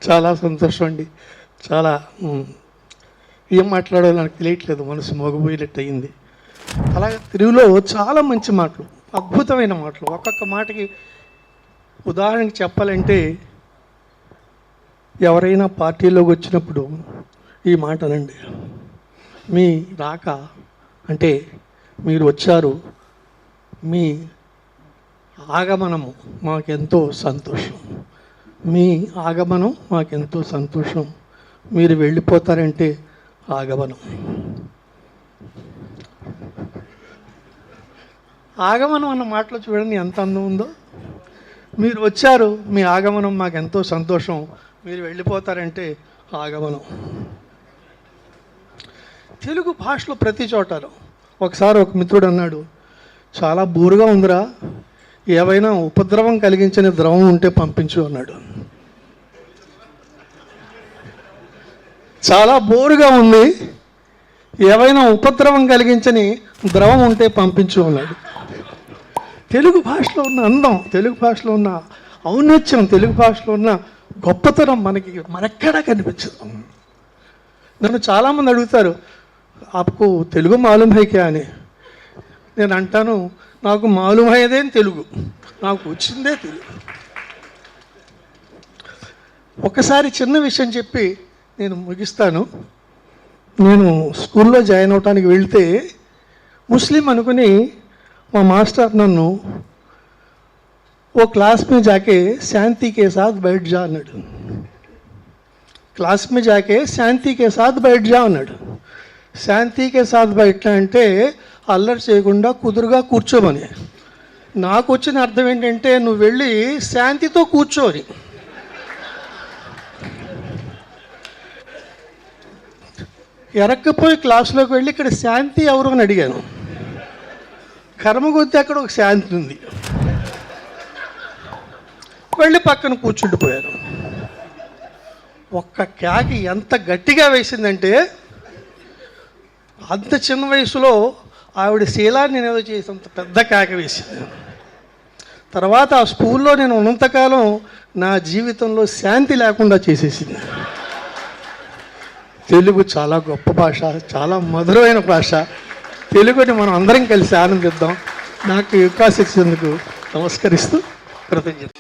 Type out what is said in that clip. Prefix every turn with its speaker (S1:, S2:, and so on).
S1: చాలా సంతోషం అండి. చాలా ఏం మాట్లాడాలో నాకు తెలియట్లేదు, మనసు మోగబోయినట్టు అయింది. అలాగే తెలుగులో చాలా మంచి మాటలు, అద్భుతమైన మాటలు. ఒక్కొక్క మాటకి ఉదాహరణకి చెప్పాలంటే, ఎవరైనా పార్టీలోకి వచ్చినప్పుడు ఈ మాట అనండి, మీ రాక అంటే మీరు వచ్చారు, మీ ఆగమనము మాకెంతో సంతోషం, మీ ఆగమనం మాకెంతో సంతోషం, మీరు వెళ్ళిపోతారంటే ఆగమనం. ఆగమనం అన్న మాటలో చూడండి ఎంత అందం ఉందో. మీరు వచ్చారు, మీ ఆగమనం మాకెంతో సంతోషం, మీరు వెళ్ళిపోతారంటే ఆగమనం. తెలుగు భాషలో ప్రతి చోటలో. ఒకసారి ఒక మిత్రుడు అన్నాడు, చాలా బోరుగా ఉందిరా, ఏవైనా ఉపద్రవం కలిగించిన ద్రవం ఉంటే పంపించు అన్నాడు. చాలా బోరుగా ఉంది, ఏవైనా ఉపద్రవం కలిగించని ద్రవం ఉంటే పంపించు అన్నాడు. తెలుగు భాషలో ఉన్న అందం, తెలుగు భాషలో ఉన్న ఔన్నత్యం, తెలుగు భాషలో ఉన్న గొప్పతనం మనెక్కడా కనిపించదు. నన్ను చాలామంది అడుగుతారు, ఆప్కు తెలుగు మాలూమ్ హై క్యా అని. నేను అంటాను, నాకు మాలూమ్ అయ్యేదేం తెలుగు, నాకు వచ్చిందే తెలుగు. ఒకసారి చిన్న విషయం చెప్పి నేను ముగిస్తాను. నేను స్కూల్లో జాయిన్ అవడానికి వెళ్తే ముస్లిం అనుకుని మా మాస్టర్ నన్ను ఓ క్లాస్ में जाके शांति के साथ बैठ जा అన్నాడు. క్లాస్ में जाके शांति के साथ बैठ जा అన్నాడు. శాంతి కే సాత్ బయట అంటే అల్లరి చేయకుండా కుదురుగా కూర్చోమని. నాకు వచ్చిన అర్థం ఏంటంటే, నువ్వు వెళ్ళి శాంతితో కూర్చోని. ఎరక్కపోయి క్లాసులోకి వెళ్ళి ఇక్కడ శాంతి ఎవరు అని అడిగాను. కర్మ కొద్దీ అక్కడ ఒక శాంతి ఉంది, వెళ్ళి పక్కన కూర్చుండిపోయాను. ఒక్క కేక ఎంత గట్టిగా వేసిందంటే, అంత చిన్న వయసులో ఆవిడ శీలాన్ని నేను ఏదో చేసేంత పెద్ద కేక వేసింది. తర్వాత ఆ స్కూల్లో నేను ఉన్నంతకాలం నా జీవితంలో శాంతి లేకుండా చేసేసింది. తెలుగు చాలా గొప్ప భాష, చాలా మధురమైన భాష. తెలుగుని మనం అందరం కలిసి ఆనందిద్దాం. నాకు అవకాశం ఇచ్చేందుకు నమస్కరిస్తూ కృతజ్ఞత.